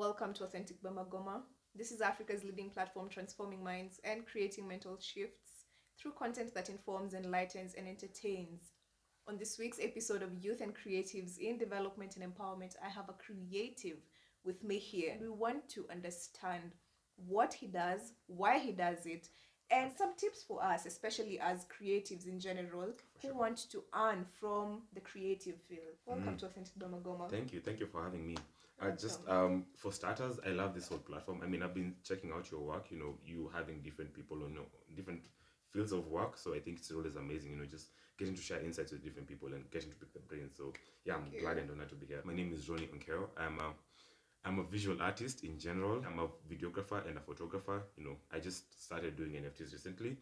Welcome to Authentic Bamagoma. This is Africa's leading platform transforming minds and creating mental shifts through content that informs, enlightens, and entertains. On this week's episode of Youth and Creatives in Development and Empowerment, I have a creative with me here. We want to understand what he does, why he does it, and some tips for us, especially as creatives in general, who want to earn from the creative field. Welcome to Authentic Bamagoma. Thank you for having me. Just Welcome. for starters, I love this whole platform. I mean, I've been checking out your work. You having different people on different fields of work. So I think it's always amazing. Just getting to share insights with different people and getting to pick their brains. So yeah, I'm glad and honored to be here. My name is Ronny and I. I'm a visual artist in general. I'm a videographer and a photographer. I just started doing NFTs recently.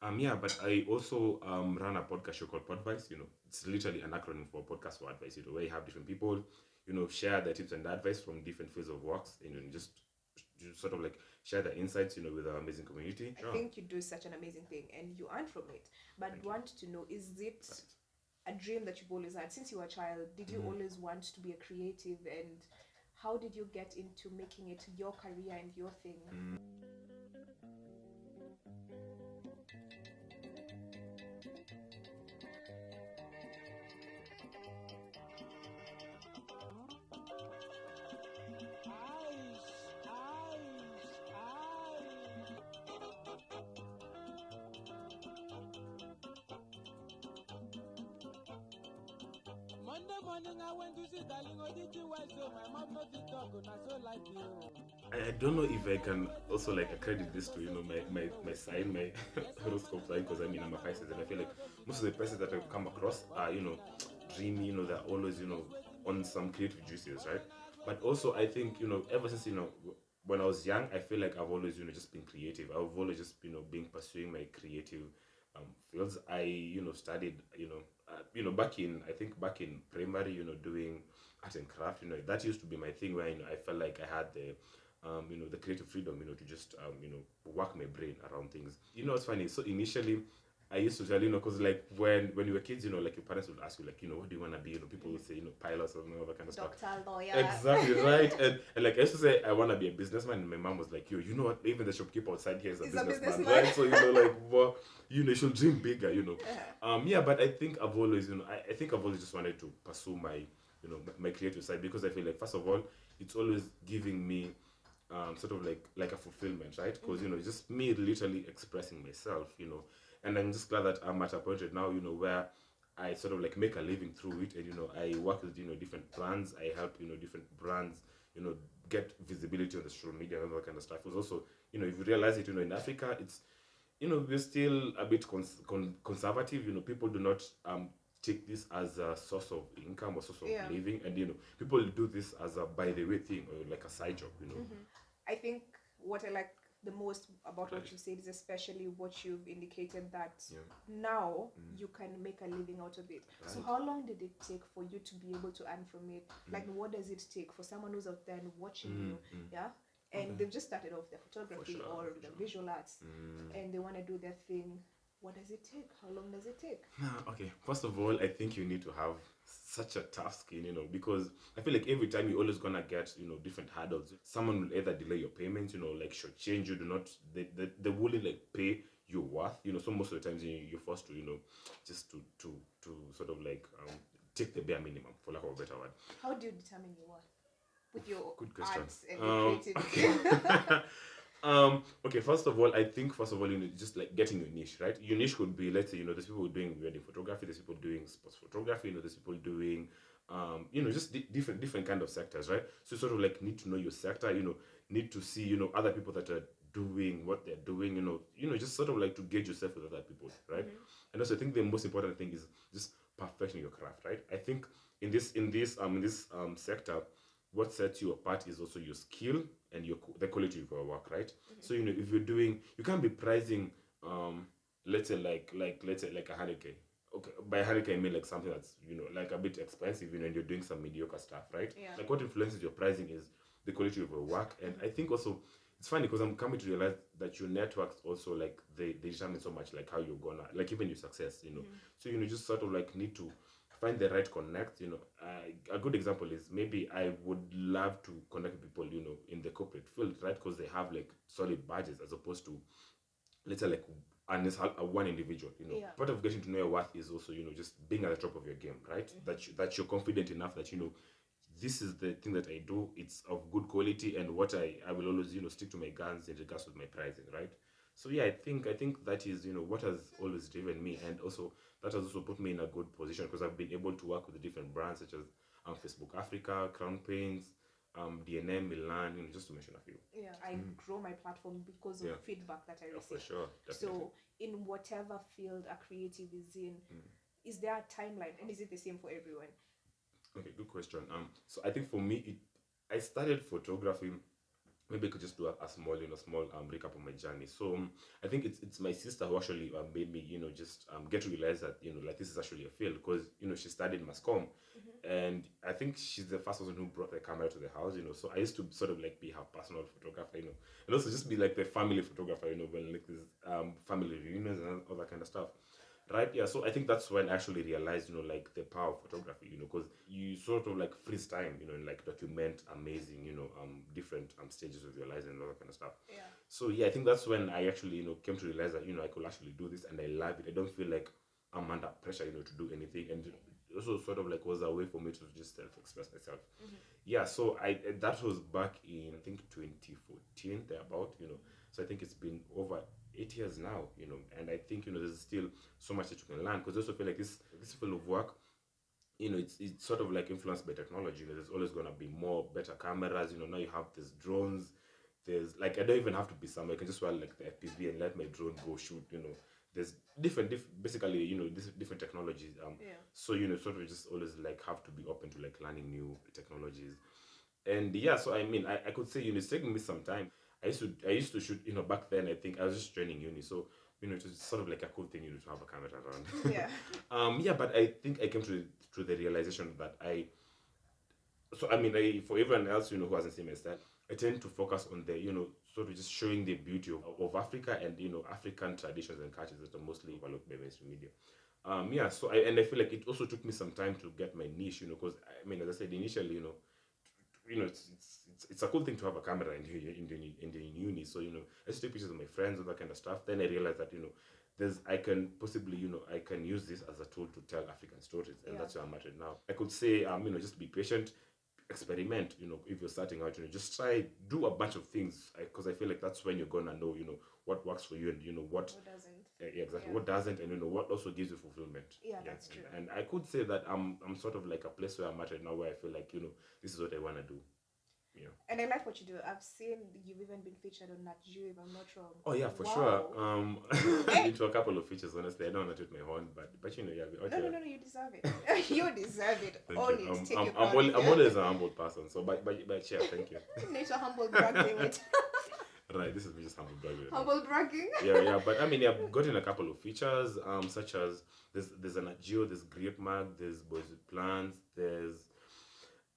But I also run a podcast show called Podvice. It's literally an acronym for podcast for advice. Where you have different people, share their tips and advice from different fields of works, and just sort of like share their insights, with our amazing community. I think you do such an amazing thing and you earn from it. But Thank want to know, is it a dream that you've always had since you were a child? Did you always want to be a creative, and how did you get into making it your career and your thing? Monday morning I went to see darling Oditi West, so my mom not to talk, and I so like you. I don't know if I can also like accredit this to my sign, my horoscope sign, because I mean I'm a Pisces, and I feel like most of the Pisces that I've come across are dreamy, they're always on some creative juices, right? But also I think ever since when I was young, I feel like I've always just been creative. I've always just been pursuing my creative fields. I studied back in primary, doing art and craft. That used to be my thing, where I felt like I had the creative freedom, to just work my brain around things. It's funny. So initially, I used to tell, because like when you were kids, like your parents would ask you, like, what do you want to be? People would say, pilots and all that kind of stuff. Doctor, lawyer. Exactly, right. And like I used to say, I want to be a businessman, and my mom was like, you know what? Even the shopkeeper outside here is a businessman, right? So like, well, you should dream bigger, But I think I've always, I think I've always just wanted to pursue my, my creative side, because I feel like first of all, it's always giving me sort of like a fulfillment, right? Because it's just me literally expressing myself, and I'm just glad that I'm at a point right now, where I sort of like make a living through it, and I work with different brands. I help different brands get visibility on the social media and all that kind of stuff. Because also if you realize it, in Africa, it's we're still a bit conservative. People do not take this as a source of income or source of living, and people do this as a by the way thing, or like a side job. I think what I like the most about what you said is especially what you've indicated that now you can make a living out of it. Right. So how long did it take for you to be able to earn from it? Like, what does it take for someone who's out there and watching you, and they've just started off their photography or the visual arts, and they want to do their thing? What does it take? How long does it take? Okay, first of all, I think you need to have such a tough skin, because I feel like every time you're always gonna get, different hurdles. Someone will either delay your payments, like shortchange you, they wouldn't like pay your worth, so most of the times you're forced to, just to sort of like take the bare minimum, for lack of a better word. How do you determine your worth? With your Good question. arts and your creativity. Okay. Okay, first of all, just like getting your niche, right? Your niche could be, let's say, there's people doing wedding photography, there's people doing sports photography, there's people doing, just different kind of sectors, right? So you sort of like need to know your sector, need to see, other people that are doing what they're doing, just sort of like to gauge yourself with other people, right? And also I think the most important thing is just perfecting your craft, right? I think in this sector, what sets you apart is also your skill and the quality of your work, right? So if you're doing, you can't be pricing let's say like 100K. Okay, by 100K I mean like something that's like a bit expensive, and you're doing some mediocre stuff, right? Like what influences your pricing is the quality of your work. And I think also it's funny because I'm coming to realize that your networks also, like, they determine so much, like how you're gonna, like, even your success, So just sort of like need to find the right connect. A good example is maybe I would love to connect with people, in the corporate field, right? Because they have like solid budgets as opposed to, let's say, like a one individual. Yeah. Part of getting to know your worth is also, just being at the top of your game, right? That you're confident enough that this is the thing that I do. It's of good quality, and what I will always stick to my guns in regards with my pricing, right? So yeah, I think that is what has always driven me, and also that has also put me in a good position because I've been able to work with the different brands such as Facebook Africa, Crown Paints, DNM, Milan, just to mention a few. Yeah, I grow my platform because of Yeah. feedback that I Yeah, receive. for sure, definitely. So, in whatever field a creative is in, is there a timeline, and is it the same for everyone? Okay, good question. So I think for me, I started photography. Maybe I could just do a small recap of my journey. So I think it's my sister who actually made me just get to realize that like this is actually a field because she studied mass comm, and I think she's the first person who brought the camera to the house. So I used to sort of like be her personal photographer, and also just be like the family photographer, when like this family reunions and all that kind of stuff. Right, yeah. So I think that's when I actually realized, like the power of photography, because you sort of like freeze time, and like document amazing, different stages of your lives and all that kind of stuff. Yeah. So yeah, I think that's when I actually, came to realize that, I could actually do this and I love it. I don't feel like I'm under pressure, to do anything. And it also sort of like was a way for me to just self-express myself. Yeah, so that was back in, I think, 2014, thereabout, So I think it's been over 8 years now, and I think, there's still so much that you can learn because I also feel like this field of work, it's sort of like influenced by technology. There's always gonna be more better cameras. Now you have these drones. There's like I don't even have to be somewhere. I can just wear like the FPV and let my drone go shoot. There's basically this different technologies. Yeah. So sort of just always like have to be open to like learning new technologies. And yeah, so I mean, I could say it's taking me some time. I used to shoot back then. I think I was just joining uni, so it was sort of like a cool thing to have a camera around. Yeah. Yeah, but I think I came to the realization that for everyone else who hasn't seen my style, I tend to focus on the sort of just showing the beauty of Africa and African traditions and cultures that are mostly overlooked by mainstream media. Yeah, so I feel like it also took me some time to get my niche, because I mean, as I said initially, it's a cool thing to have a camera in the uni. So I just take pictures of my friends and that kind of stuff. Then I realized that I can possibly I can use this as a tool to tell African stories, and that's where I'm at right now. I could say just be patient, experiment. If you're starting out, just try do a bunch of things because I feel like that's when you're gonna know what works for you and what What doesn't? yeah, exactly. Yeah. What doesn't, and what also gives you fulfillment. Yeah, that's and, true. And I could say that I'm sort of like a place where I'm at right now, where I feel like this is what I want to do. Yeah. And I like what you do. I've seen you've even been featured on Nat Geo, if I'm not wrong. Oh yeah, for Wow. sure. I've been to a couple of features. Honestly, I don't want to toot my horn, but yeah. No, you deserve it. You deserve it. Thank Own you. it. Take I'm, your I'm, crown. always, I'm always a humble person, so but yeah, thank you. Nature humble bragging it. Right, this is me just humble bragging. Humble bragging. Yeah, but I mean, I've gotten a couple of features, such as there's an Agio, there's Grape Mag, there's Boys with Plants,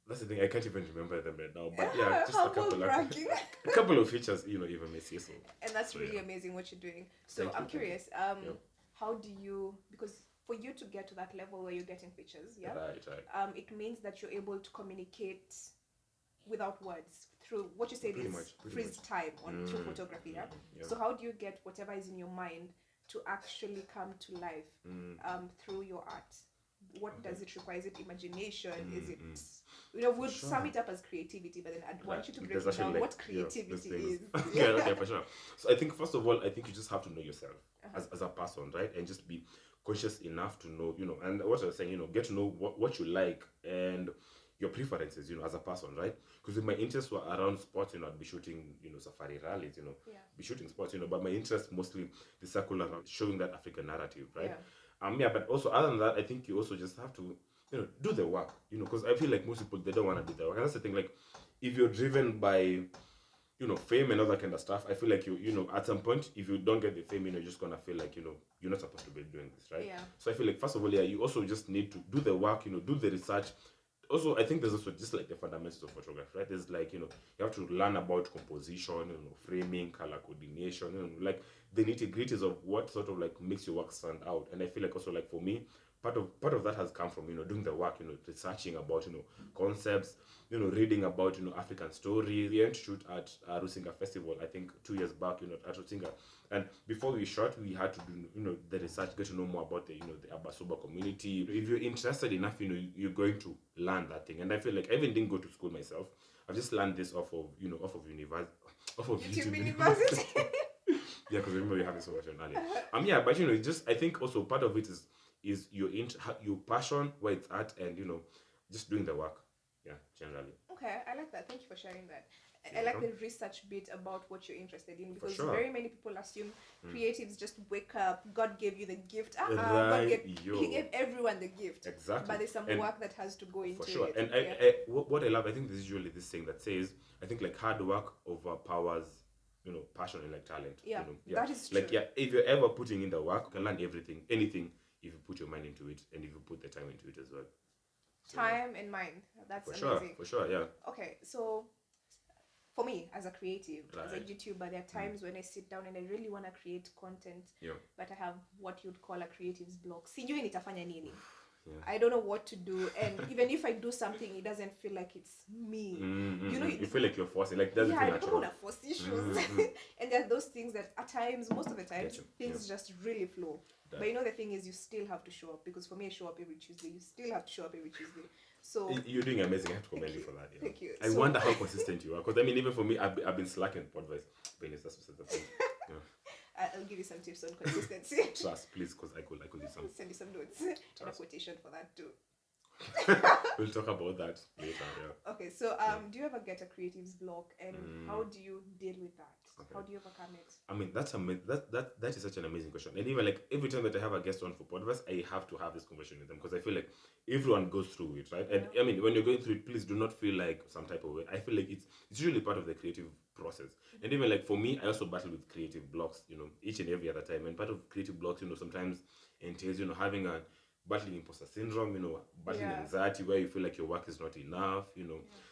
that's the thing, I can't even remember them right now. But yeah, just a couple of features, even may say so. And that's So, really yeah. amazing what you're doing. So Thank I'm you. curious, Yeah. how do you, because for you to get to that level where you're getting features, yeah, Right. it means that you're able to communicate without words through what you said Pretty is much. freeze time on through photography, yeah? Yeah. So how do you get whatever is in your mind to actually come to life through your art? What does it require? Is it imagination? Is it we'll sum it up as creativity, but then I'd want you to break There's down actually, what like, creativity these is. things. Yeah, okay, for sure. So I think first of all, I think you just have to know yourself as a person, right? And just be conscious enough to know, and what I was saying, get to know what you like and your preferences, as a person, right? Because if my interests were around sports, I'd be shooting, safari rallies, be shooting sports, but my interests mostly the circle around showing that African narrative, right? Yeah. But also other than that, I think you also just have to, do the work, because I feel like most people, they don't want to do the work. And that's the thing, like, if you're driven by, fame and all that kind of stuff, I feel like at some point, if you don't get the fame, you're just gonna feel like, you're not supposed to be doing this, right? Yeah. So I feel like, first of all, yeah, you also just need to do the work, do the research. Also, I think there's also just like the fundamentals of photography, right? There's like, you have to learn about composition, framing, color coordination, like the nitty-gritties of what sort of like makes your work stand out. And I feel like also like for me, part of that has come from doing the work, researching about concepts, reading about African stories. We went to shoot at Rusinga Festival, I think 2 years back, at Rusinga. And before we shot, we had to do the research, get to know more about the the Abasuba community. If you're interested enough, you're going to learn that thing. And I feel like I even didn't go to school myself. I've just learned this off of university, off of YouTube YouTube University. Yeah, because remember we had this conversation earlier. Yeah, but just I think also part of it is your passion, where it's at, and just doing the work. Yeah, generally. Okay, I like that. Thank you for sharing that. I You're like the welcome. research bit about what you're interested in, because sure. very many people assume creatives just wake up, God gave you the gift. God Right, He gave everyone the gift. Exactly. But there's some And work that has to go into for sure. it. And yeah. what I love, I think there's usually this saying that says, I think like hard work overpowers passion and like talent. Yeah, Yeah. that is true. Like if you're ever putting in the work, you can learn anything if you put your mind into it and if you put the time into it as well. So, Time and mind. That's for amazing. sure, yeah. Okay, so for me as a creative, as a Right. YouTuber, there are times when I sit down and I really want to create content, Yeah. but I have what you'd call a creative's block. Sijui nitafanya nini. Yeah. I don't know what to do, and even if I do something, it doesn't feel like it's me. You feel like you're forcing, like doesn't Yeah, feel I don't natural. want to force issues. And there are those things that at times, most of the time, Get you. things just really flow. That- But the thing is, you still have to show up, because for me, I show up every Tuesday. You still have to show up every Tuesday. So You're doing amazing. I have to commend you for that. Yeah. Thank you. I wonder how consistent you are, because I mean, even for me, I've been slacking for advice. But anyways, that's beside the point. Yeah. I'll give you some tips on consistency. Trust, please, because I could do some. Send you some notes and a Trust. quotation for that too. We'll talk about that later. Yeah. Okay, so do you ever get a creative's block, and how do you deal with that? Okay. How do you overcome it? I mean, that is such an amazing question. And even like every time that I have a guest on for podcast, I have to have this conversation with them, because I feel like everyone goes through it, right? And I mean, when you're going through it, please do not feel like some type of way. I feel like it's usually part of the creative process. And even like for me, I also battle with creative blocks, each and every other time. And part of creative blocks, sometimes entails, having a battling imposter syndrome, battling Yeah. anxiety, where you feel like your work is not enough,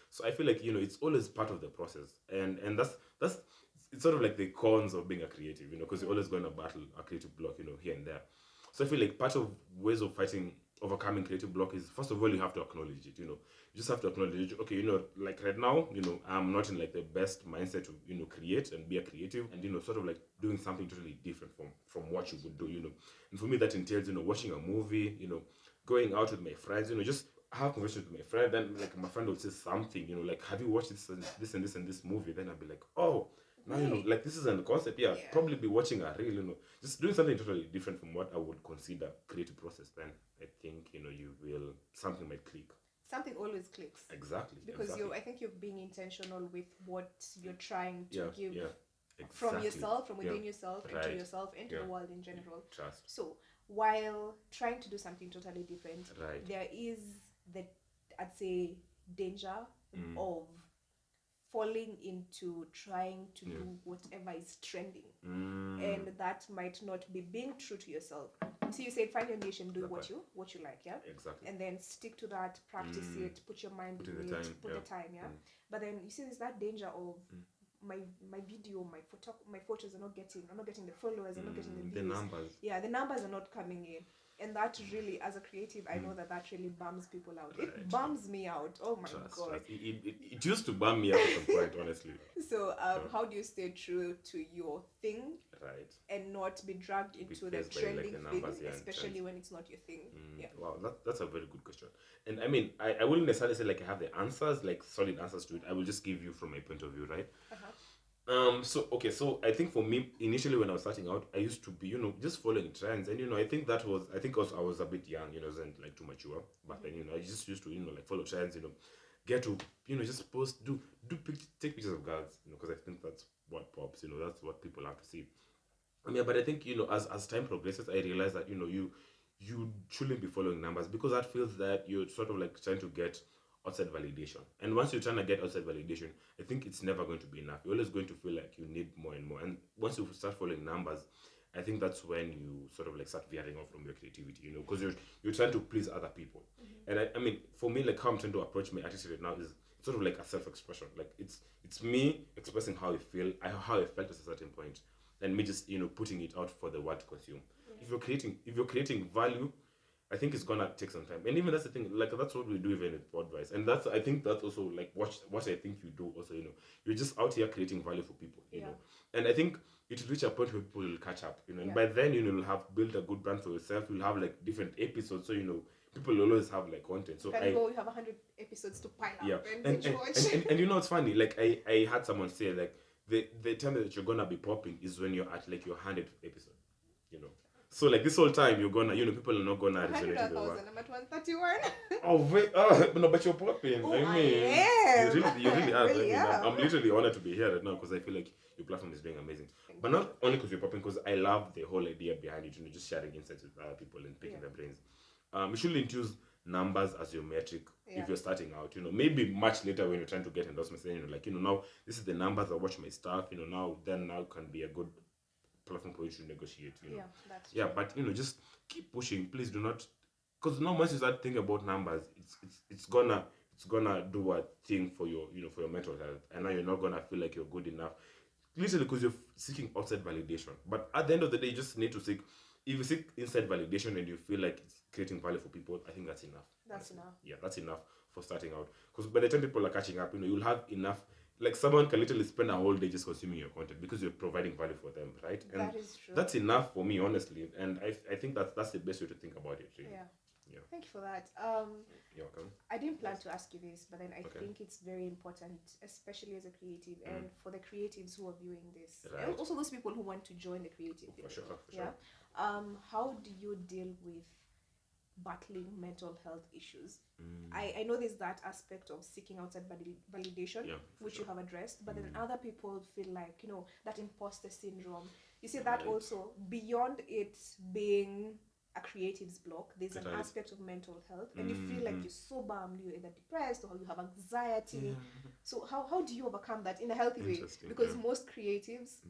So I feel like it's always part of the process, and that's it's sort of like the cons of being a creative, because you're always going to battle a creative block, here and there. So I feel like part of ways of overcoming creative block is, first of all, you have to acknowledge it. You just have to acknowledge it. Okay, like right now, I'm not in like the best mindset to create and be a creative, and sort of like doing something totally different from what you would do. And for me, that entails watching a movie, going out with my friends, just have conversations with my friend. Then like my friend will say something, like, have you watched this and this movie? Then I'll be like, oh, now like this is a concept. Yeah, Yeah. probably be watching a reel, just doing something totally different from what I would consider creative process. Then I think something might click. Something always clicks. Exactly. Because exactly. I think you're being intentional with what you're trying to give Exactly. from yourself, from within yourself, and to Right. yourself, and to Yeah. the world in general. Trust. So while trying to do something totally different, Right. there is the, I'd say, danger of falling into trying to do whatever is trending, and that might not be being true to yourself. So you said find your niche and do what you like, yeah. Exactly. And then stick to that, practice it, put your mind Put in in it, the time, put yeah. the time, yeah. But then you see, there's that danger of my video, my photos are not getting the followers, I'm not getting the views. The numbers. Yeah, the numbers are not coming in. And that really, as a creative, I know that really bums people out. It Right. bums me out. Oh my Trust. God. It used to bum me out at some point, honestly. So how do you stay true to your thing Right. and not be dragged into the phased by, like, trending the thing, numbers, yeah, and especially trends. when it's not your thing? Yeah. Wow, that's a very good question. And I mean, I wouldn't necessarily say like I have the answers, like solid answers to it. I will just give you from my point of view, right? So I think for me, initially when I was starting out, I used to be, just following trends, and I think also I was a bit young, wasn't like too mature, but then I just used to like follow trends, get to just post, take pictures of girls, because I think that's what pops, that's what people have to see. But I think as time progresses, I realize that you shouldn't be following numbers, because that feels that you're sort of like trying to get outside validation. And once you're trying to get outside validation, I think it's never going to be enough. You're always going to feel like you need more and more. And once you start following numbers, I think that's when you sort of like start veering off from your creativity, because you're trying to please other people. And I mean, for me, like how I'm trying to approach my attitude right now is sort of like a self-expression. Like it's me expressing how I feel, how I felt at a certain point. than me just putting it out for the world to consume. If you're creating value, I think it's gonna take some time. And even that's the thing, like that's what we do even with Podvice. And I think that's also like what I think you do also, you're just out here creating value for people, know. And I think it will reach a point where people will catch up, And by then, you'll have built a good brand for yourself. You'll have like different episodes, so people will always have like content. So you have 100 episodes to pile up and binge watch. And it's funny, like I had someone say like the time that you're gonna be popping is when you're at like your 100th episode, So like this whole time you're gonna, people are not gonna resonate with the work. I'm at 131. Oh wait, no, but you're popping. Oh, I mean, I am. you really are. Really am. I'm literally honored to be here right now because I feel like your platform is doing amazing. But not only because you're popping, because I love the whole idea behind it. Just sharing insights with other people and picking their brains. You shouldn't use numbers as your metric if you're starting out. Maybe much later when you're trying to get endorsements, then now this is the numbers. I watch my stuff. Now can be a good platform for you to negotiate. That's true. But just keep pushing. Please do not, because now once you start thinking about numbers, it's gonna do a thing for your for your mental health, and now you're not gonna feel like you're good enough, literally, because you're seeking outside validation. But at the end of the day, you just need to seek. If you seek inside validation and you feel like it's creating value for people, I think that's enough. That's enough. Yeah, that's enough for starting out. Because by the time people are catching up, you'll have enough. Like someone can literally spend a whole day just consuming your content because you're providing value for them, right? And that is true. That's enough for me, honestly. And I think that's the best way to think about it, really. Yeah. Thank you for that. You're welcome. I didn't plan to ask you this, but then I think it's very important, especially as a creative, and for the creatives who are viewing this, Right. and also those people who want to join the creative For field. sure. How do you deal with battling mental health issues? I know there's that aspect of seeking outside validation, which you have addressed, but then other people feel like, that imposter syndrome. You see that also, beyond it being a creative's block, there's an aspect of mental health, and you feel like you're so bummed, you're either depressed or you have anxiety. So how do you overcome that in a healthy way? Because most creatives,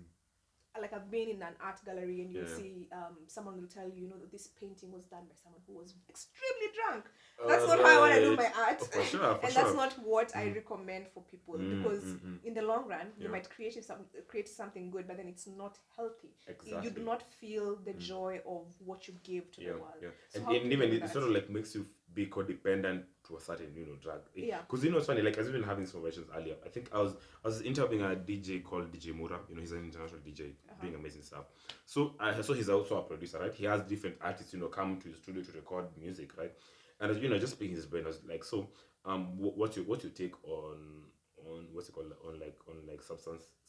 like I've been in an art gallery and you'll see someone will tell you, that this painting was done by someone who was extremely drunk. That's not how I want to do my art. For sure. That's not what I recommend for people, because in the long run, you might create something good, but then it's not healthy. Exactly. You do not feel the joy of what you give to the world. So and even it sort of like makes you be codependent to a certain drug. Because it's funny, like as we've been having these conversations earlier, I think I was interviewing a DJ called DJ Mura. He's an international DJ doing amazing stuff. So he's also a producer, right? He has different artists come to his studio to record music, right? And just picking his brain, I was like, so what's your take on what's it called, on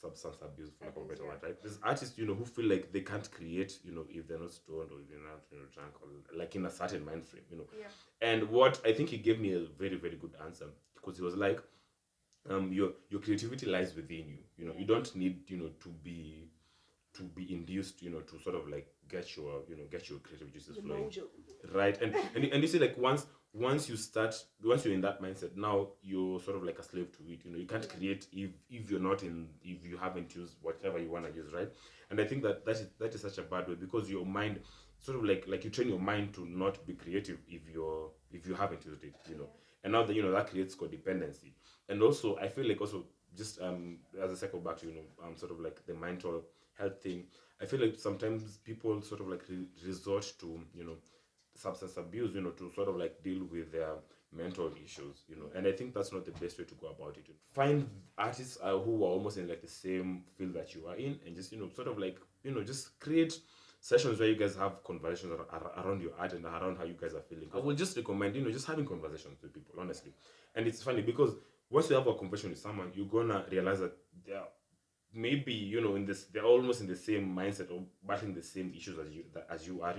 substance abuse, for lack of a better word, right? There's artists who feel like they can't create if they're not stoned or if they're not drunk, or like in a certain mind frame. And what I think he gave me a very, very good answer, because he was like, your creativity lies within you. You don't need to be induced to sort of like get your creative juices flowing, right? And you see, like once you're in that mindset, now you're sort of like a slave to it. You can't create if you haven't used whatever you want to use, right? And I think that is such a bad way, because your mind sort of like you train your mind to not be creative if you haven't used it, and now that that creates codependency. And also I feel like also just as a cycle back to sort of like the mental health thing, I feel like sometimes people sort of like resort to substance abuse to sort of like deal with their mental issues, and I think that's not the best way to go about it. Find artists who are almost in like the same field that you are in, and just sort of like just create sessions where you guys have conversations around your art and around how you guys are feeling. I would just recommend just having conversations with people, honestly. And it's funny because once you have a conversation with someone, you're gonna realize that they're maybe they're almost in the same mindset or battling the same issues as you are.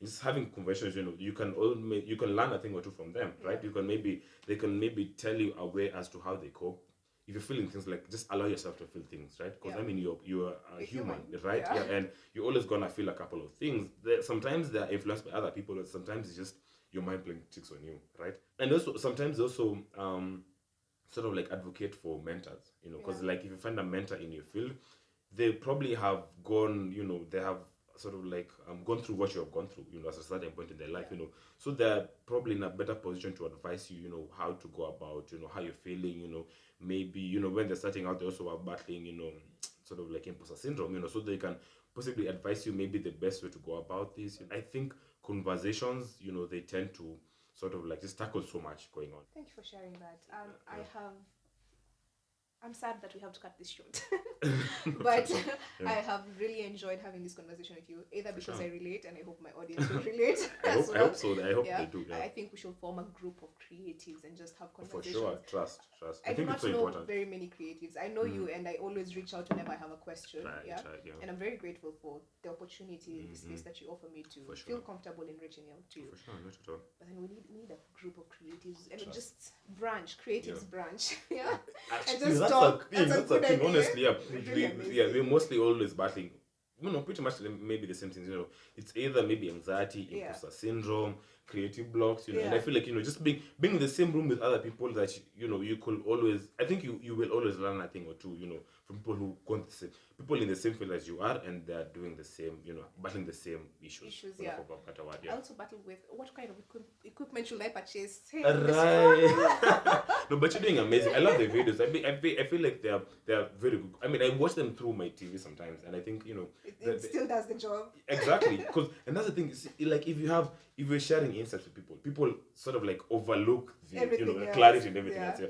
Just having conversations, you can learn a thing or two from them, right? They can maybe tell you a way as to how they cope. If you're feeling things, like just allow yourself to feel things, right? Because I mean, you're a human, right? And you're always gonna feel a couple of things. Sometimes they're influenced by other people, and sometimes it's just your mind playing tricks on you, right? And also sometimes sort of like advocate for mentors, because like if you find a mentor in your field, they probably have gone, they have sort of like gone through what you have gone through, at a certain point in their life, so they're probably in a better position to advise you, how to go about, how you're feeling, maybe, when they're starting out, they also are battling, sort of like imposter syndrome, so they can possibly advise you maybe the best way to go about this. I think conversations, they tend to sort of like just tackle so much going on. Thank you for sharing that. I'm sad that we have to cut this short. But Yeah. I have really enjoyed having this conversation with you, either because sure. I relate and I hope my audience will relate. I as hope, well. I hope so. I hope Yeah. they do. Yeah. I think we should form a group of creatives and just have For conversations. sure. Trust. I do think not it's so know important. very many creatives. I know you, and I always reach out whenever I have a question. Right, yeah? right, yeah. And I'm very grateful for the opportunity, the space that you offer me to For feel sure. comfortable in reaching out to you. For sure, not at all. But then we need a group of creatives and Trust. just creatives Yeah. branch. Yeah. Actually, just that's talk. a thing. That's a That's a good thing. idea. Honestly, yeah. Really amazing. We're mostly always battling. Pretty much maybe the same things. It's either maybe anxiety, Yeah. imposter syndrome, creative blocks. And Yeah. I feel like just being in the same room with other people that you could always. I think you will always learn a thing or two. From people who go the same, people in the same field as you are, and they're doing the same. Battling the same issues. For Yeah. lack of a better word, I yeah. also battle with what kind of equipment should I purchase? Hey, Right. No, but you're doing amazing. I love the videos. I feel like they're very good. I mean, I watch them through my TV sometimes, and I think it still does the job. Exactly. Because another thing is like if you're sharing insights with people sort of like overlook the Everything the else. clarity and everything Yeah. else. Yeah.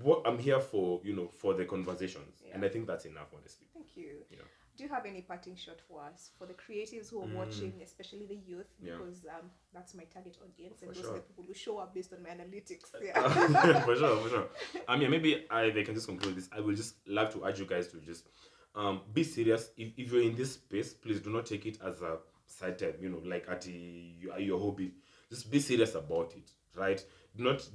What I'm here for, for the conversations, Yeah. and I think that's enough, honestly. Thank you. Yeah. Do you have any parting shot for us, for the creatives who are watching, especially the youth, Yeah. because that's my target audience, and For those sure. are the people who show up based on my analytics. Yeah. For sure. Yeah, maybe they can just conclude this. I will just love to urge you guys to just be serious. If you're in this space, please do not take it as a side time, like at your hobby. Just be serious about it, right? Do not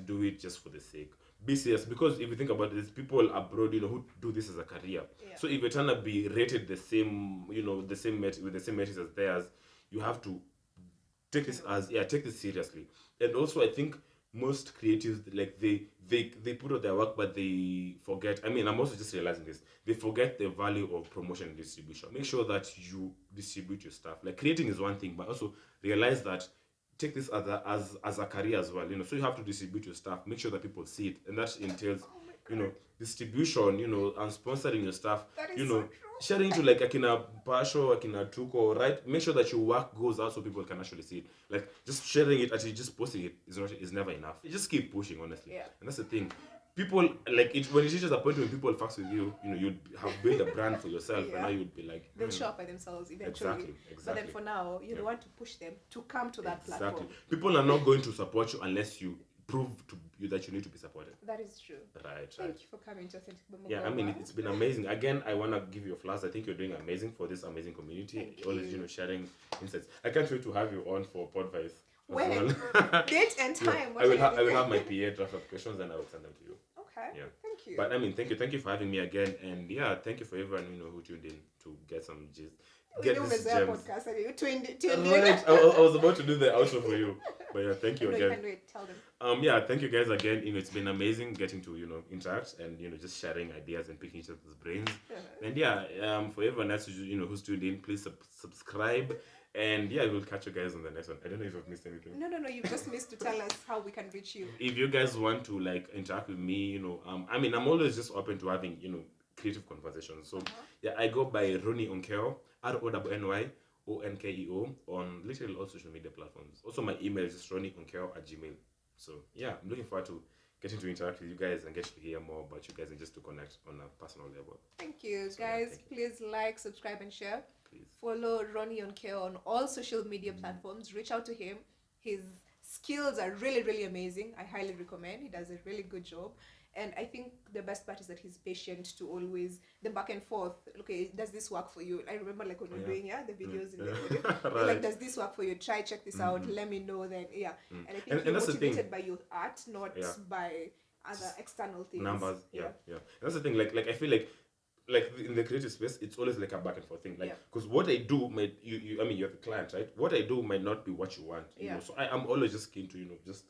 do it just for the sake. Be serious, because if you think about it, there's people abroad, who do this as a career. Yeah. So if you're trying to be rated the same, with the same metrics as theirs, you have to take this seriously. And also, I think most creatives, like they put out their work, but they forget. I mean, I'm also just realizing this. They forget the value of promotion and distribution. Make sure that you distribute your stuff. Like, creating is one thing, but also realize that take this as a career as well. So you have to distribute your stuff. Make sure that people see it, and that entails distribution. And sponsoring your stuff. That is so true. Sharing to like Akina Pasho, Akina Tuko, right? Make sure that your work goes out so people can actually see it. Like, just sharing it, actually just posting it is never enough. You just keep pushing, honestly. Yeah. And that's the thing. People like it when it reaches a point when people fucks with you, you'd have built a brand for yourself, Yeah. and now you'd be like, They'll show up by themselves eventually. Exactly. But then for now, you want to push them to come to that Exactly. platform. People are not going to support you unless you prove to you that you need to be supported. That is true. Right. Thank you for coming to Authentic Bumble. Yeah, I mean, it's been amazing. Again, I want to give you a flowers. I think you're doing amazing for this amazing community. Thank Always, you. sharing insights. I can't wait to have you on for Podvice. When? Date and time. I will have my PA draft up questions, and I will send them to you. Okay. Yeah. Thank you. But I mean, thank you for having me again, and yeah, thank you for everyone who tuned in to get some gist. We do Messiah podcast. And you tuned in. Right. I was about to do the outro for you, but yeah, thank you No, you again. can wait. Tell them. Yeah, thank you guys again. It's been amazing getting to interact and just sharing ideas and picking each other's brains. And yeah, for everyone else who's tuned in, please subscribe. And yeah, we'll catch you guys on the next one. I don't know if I've missed anything. No, you've just missed to tell us how we can reach you. If you guys want to like interact with me, I mean, I'm always just open to having creative conversations. So yeah, I go by Ronny Onkeo, RONNYONKEO on literally all social media platforms. Also, my email is just ronnieonkeo@gmail. So yeah, I'm looking forward to getting to interact with you guys and get to hear more about you guys and just to connect on a personal level. Thank you, So, guys. thank you. Please like, subscribe, and share. Please. Follow Ronny Onkeo on all social media platforms. Reach out to him. His skills are really, really amazing. I highly recommend. He does a really good job. And I think the best part is that he's patient to always the back and forth. Okay, does this work for you? I remember like when we're doing the videos in the video. Right. Like, does this work for you? Check this out. Let me know. Then And I think And you're that's the thing. motivated by your art, not by other external things. Numbers, yeah. And that's the thing. Like I feel like in the creative space, it's always like a back and forth thing. Like, because what I do might I mean, you're the client, right? What I do might not be what you want. You know? So I'm always just keen to just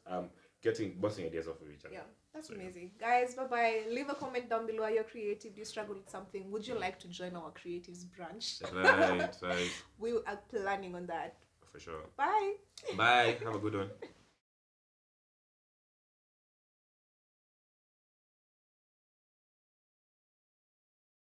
bouncing ideas off of each other. Yeah, that's amazing. Guys, bye-bye. Leave a comment down below. Are you creative? Do you struggle with something? Would you like to join our creatives branch? Right. We are planning on that. For sure. Bye. Bye. Have a good one.